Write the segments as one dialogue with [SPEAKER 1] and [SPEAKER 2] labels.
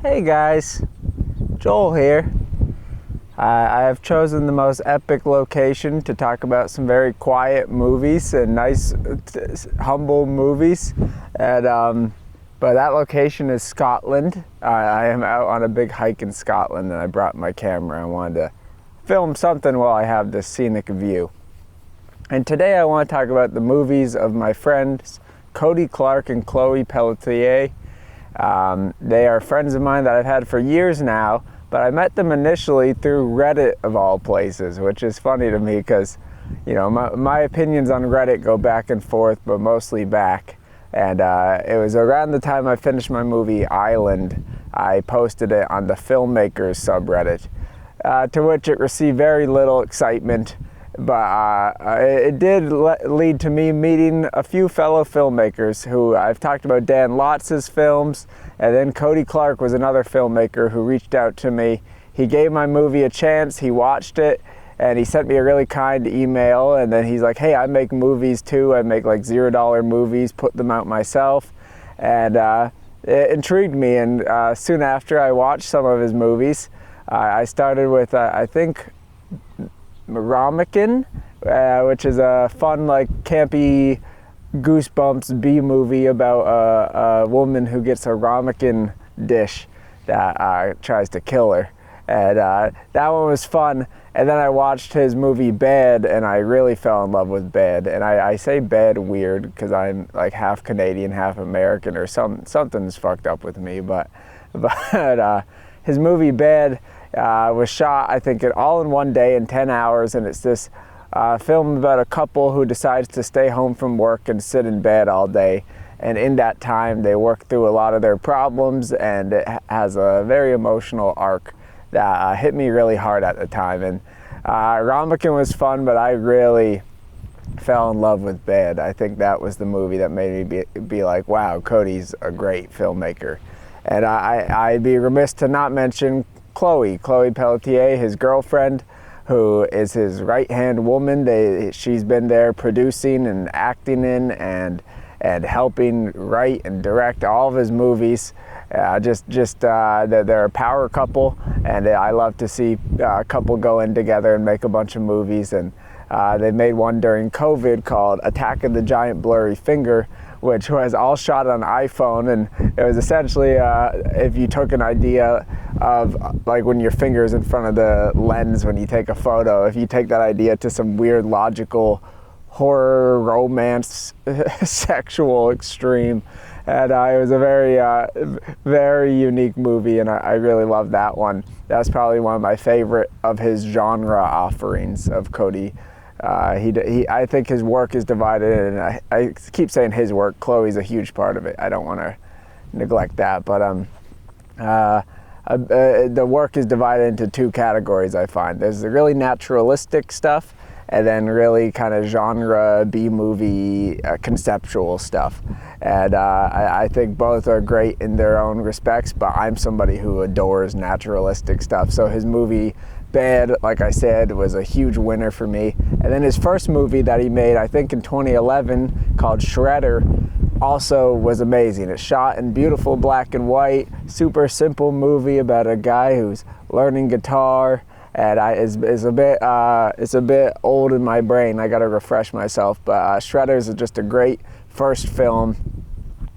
[SPEAKER 1] Hey guys, Joel here. I have chosen the most epic location to talk about some very quiet movies and nice, humble movies. And but that location is Scotland. I am out on a big hike in Scotland, and I brought my camera. I wanted to film something while I have this scenic view. And today I want to talk about the movies of my friends Cody, Clarke, and Chloe Pelletier. They are friends of mine that I've had for years now, but I met them initially through Reddit of all places, which is funny to me because, you know, my opinions on Reddit go back and forth, but mostly back. And it was around the time I finished my movie Island, I posted it on the filmmakers subreddit, to which it received very little excitement. But it did lead to me meeting a few fellow filmmakers who I've talked about. Dan Lotz's films, and then Cody Clarke was another filmmaker who reached out to me. He gave my movie a chance, he watched it, and he sent me a really kind email, and then he's like, hey, I make movies too. I make like $0 movies, put them out myself. And it intrigued me, and soon after I watched some of his movies. I started with, I think, Ramekin, which is a fun, like, campy Goosebumps B-movie about a woman who gets a ramekin dish that tries to kill her. And that one was fun. And then I watched his movie Bad, and I really fell in love with Bad. And I say Bad weird because I'm like half Canadian, half American, or something's fucked up with me. But his movie Bad was shot, I think, all in one day in 10 hours, and it's this film about a couple who decides to stay home from work and sit in bed all day. And in that time, they work through a lot of their problems, and it has a very emotional arc that hit me really hard at the time. And Ramekin was fun, but I really fell in love with Bad. I think that was the movie that made me be like, wow, Cody's a great filmmaker. And I'd be remiss to not mention Chloe Pelletier, his girlfriend, who is his right-hand woman. She's been there producing and acting in and helping write and direct all of his movies. They're a power couple, and I love to see a couple go in together and make a bunch of movies. And they made one during COVID called Attack of the Giant Blurry Finger, which was all shot on iPhone, and it was essentially if you took an idea of like when your finger is in front of the lens when you take a photo, if you take that idea to some weird logical horror, romance, sexual extreme, and it was a very unique movie, and I really loved that one. That's probably one of my favorite of his genre offerings of Cody. I think his work is divided, and I keep saying his work. Chloe's a huge part of it. I don't want to neglect that, but the work is divided into two categories, I find. There's the really naturalistic stuff, and then really kind of genre B-movie conceptual stuff. And I think both are great in their own respects, but I'm somebody who adores naturalistic stuff. So his movie Bad, like I said, was a huge winner for me. And then his first movie that he made, I think in 2011, called Shredder, also was amazing. It's shot in beautiful black and white, super simple movie about a guy who's learning guitar, and it's a bit old in my brain. I gotta refresh myself, but Shredder is just a great first film.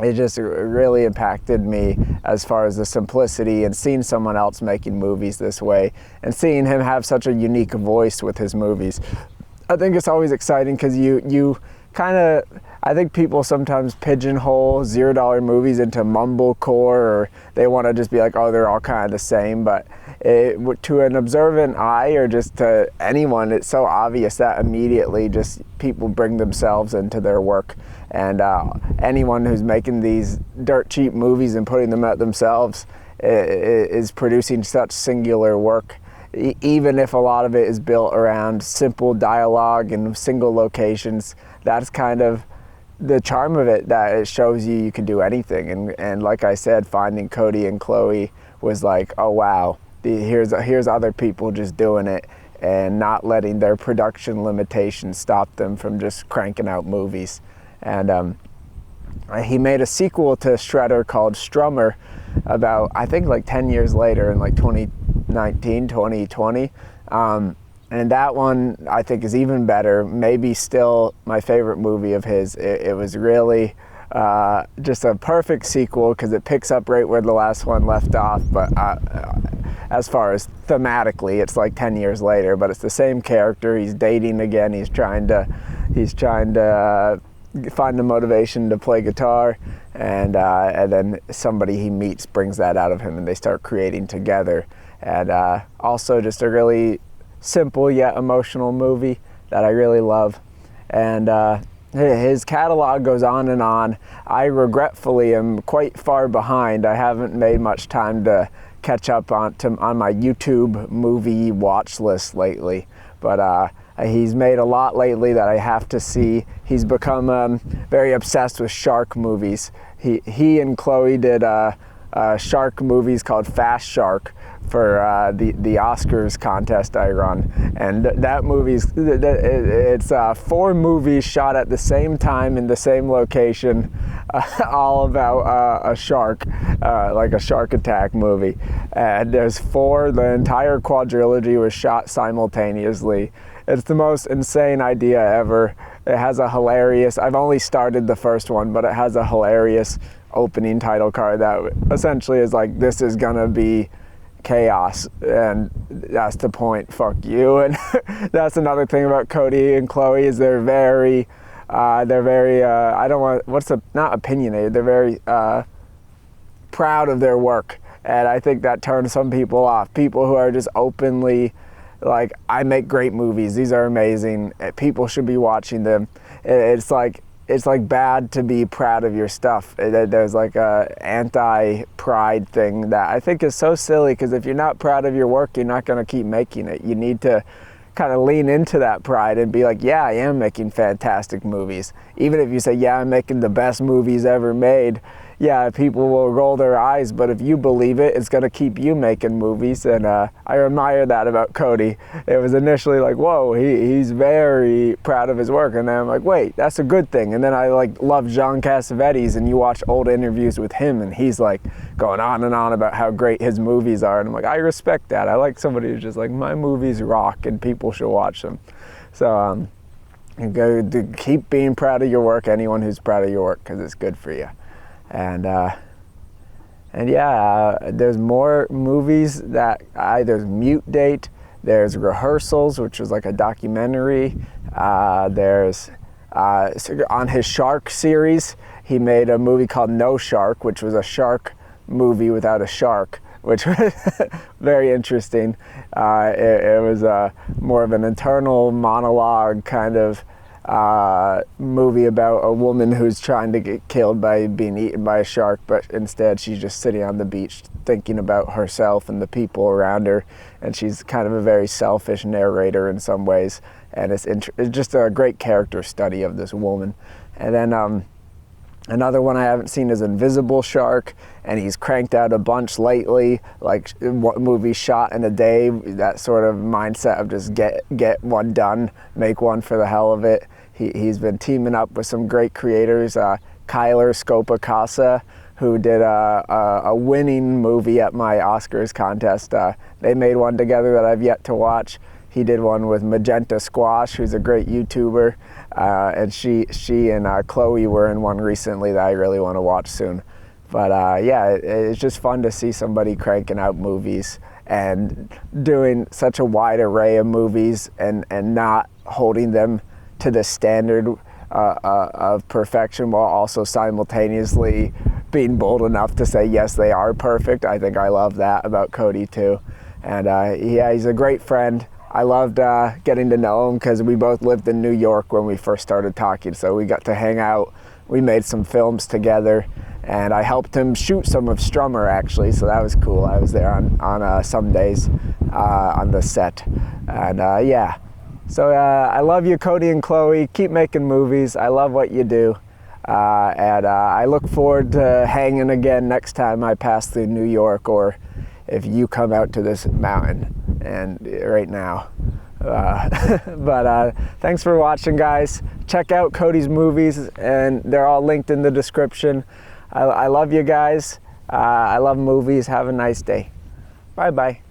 [SPEAKER 1] It just really impacted me as far as the simplicity and seeing someone else making movies this way and seeing him have such a unique voice with his movies. I think it's always exciting because you kind of, I think people sometimes pigeonhole $0 movies into mumblecore, or they want to just be like, oh, they're all kind of the same. But to an observant eye, or just to anyone, it's so obvious that immediately just people bring themselves into their work. And anyone who's making these dirt cheap movies and putting them out themselves is producing such singular work. Even if a lot of it is built around simple dialogue and single locations, that's kind of the charm of it, that it shows you can do anything. And like I said, finding Cody and Chloe was like, oh wow, here's other people just doing it and not letting their production limitations stop them from just cranking out movies. And he made a sequel to Shredder called Strummer, about, I think like 10 years later in like 2019, 2020. And that one I think is even better, maybe still my favorite movie of his. It was really just a perfect sequel because it picks up right where the last one left off, but as far as thematically, it's like 10 years later, but it's the same character. He's dating again. He's trying to find the motivation to play guitar, and then somebody he meets brings that out of him, and they start creating together. And also just a really simple yet emotional movie that I really love. And his catalog goes on and on. I regretfully am quite far behind. I haven't made much time to catch up on my YouTube movie watch list lately, but he's made a lot lately that I have to see. He's become very obsessed with shark movies. He and Chloe did shark movies called Fast Shark for the Oscars contest I run, and that movie's it's 4 movies shot at the same time in the same location, all about a shark, like a shark attack movie. And there's 4. The entire quadrilogy was shot simultaneously. It's the most insane idea ever. It has a hilarious, I've only started the first one, but it has a hilarious opening title card that essentially is like, this is gonna be chaos, and that's the point, fuck you. And that's another thing about Cody and Chloe is they're very I don't want, not opinionated, they're very proud of their work. And I think that turns some people off. People who are just openly like, I make great movies, these are amazing, people should be watching them. It's like bad to be proud of your stuff. There's like a anti-pride thing that I think is so silly, because if you're not proud of your work, you're not gonna keep making it. You need to kind of lean into that pride and be like, yeah, I am making fantastic movies. Even if you say, yeah, I'm making the best movies ever made, yeah, people will roll their eyes, but if you believe it, it's gonna keep you making movies. And I admire that about Cody. It was initially like, whoa, he's very proud of his work, and then I'm like, wait, that's a good thing. And then I like love John Cassavetes, and you watch old interviews with him, and he's like going on and on about how great his movies are, and I'm like, I respect that. I like somebody who's just like, my movies rock, and people should watch them. So go keep being proud of your work, anyone who's proud of your work, because it's good for you. And yeah, there's more movies that there's Mute Date, there's Rehearsals, which is like a documentary. There's on his Shark series, he made a movie called No Shark, which was a shark movie without a shark, which was very interesting. It was more of an internal monologue kind of movie about a woman who's trying to get killed by being eaten by a shark, but instead she's just sitting on the beach thinking about herself and the people around her, and she's kind of a very selfish narrator in some ways, and it's just a great character study of this woman. And then another one I haven't seen is Invisible Shark, and he's cranked out a bunch lately, like movies shot in a day, that sort of mindset of just get one done, make one for the hell of it. He's been teaming up with some great creators, Kyler Scopacasa, who did a winning movie at my Oscars contest. They made one together that I've yet to watch. He did one with Magenta Squash, who's a great YouTuber, and she and Chloe were in one recently that I really want to watch soon. But yeah, it's just fun to see somebody cranking out movies and doing such a wide array of movies and not holding them to the standard of perfection, while also simultaneously being bold enough to say, yes, they are perfect. I think I love that about Cody too. And yeah, he's a great friend. I loved getting to know him because we both lived in New York when we first started talking, so we got to hang out. We made some films together, and I helped him shoot some of Strummer, actually, so that was cool. I was there on some days on the set. And yeah, so I love you, Cody and Chloe. Keep making movies. I love what you do. And I look forward to hanging again next time I pass through New York, or if you come out to this mountain and right now. But thanks for watching, guys. Check out Cody's movies, and they're all linked in the description. I love you guys, I love movies. Have a nice day. Bye-bye.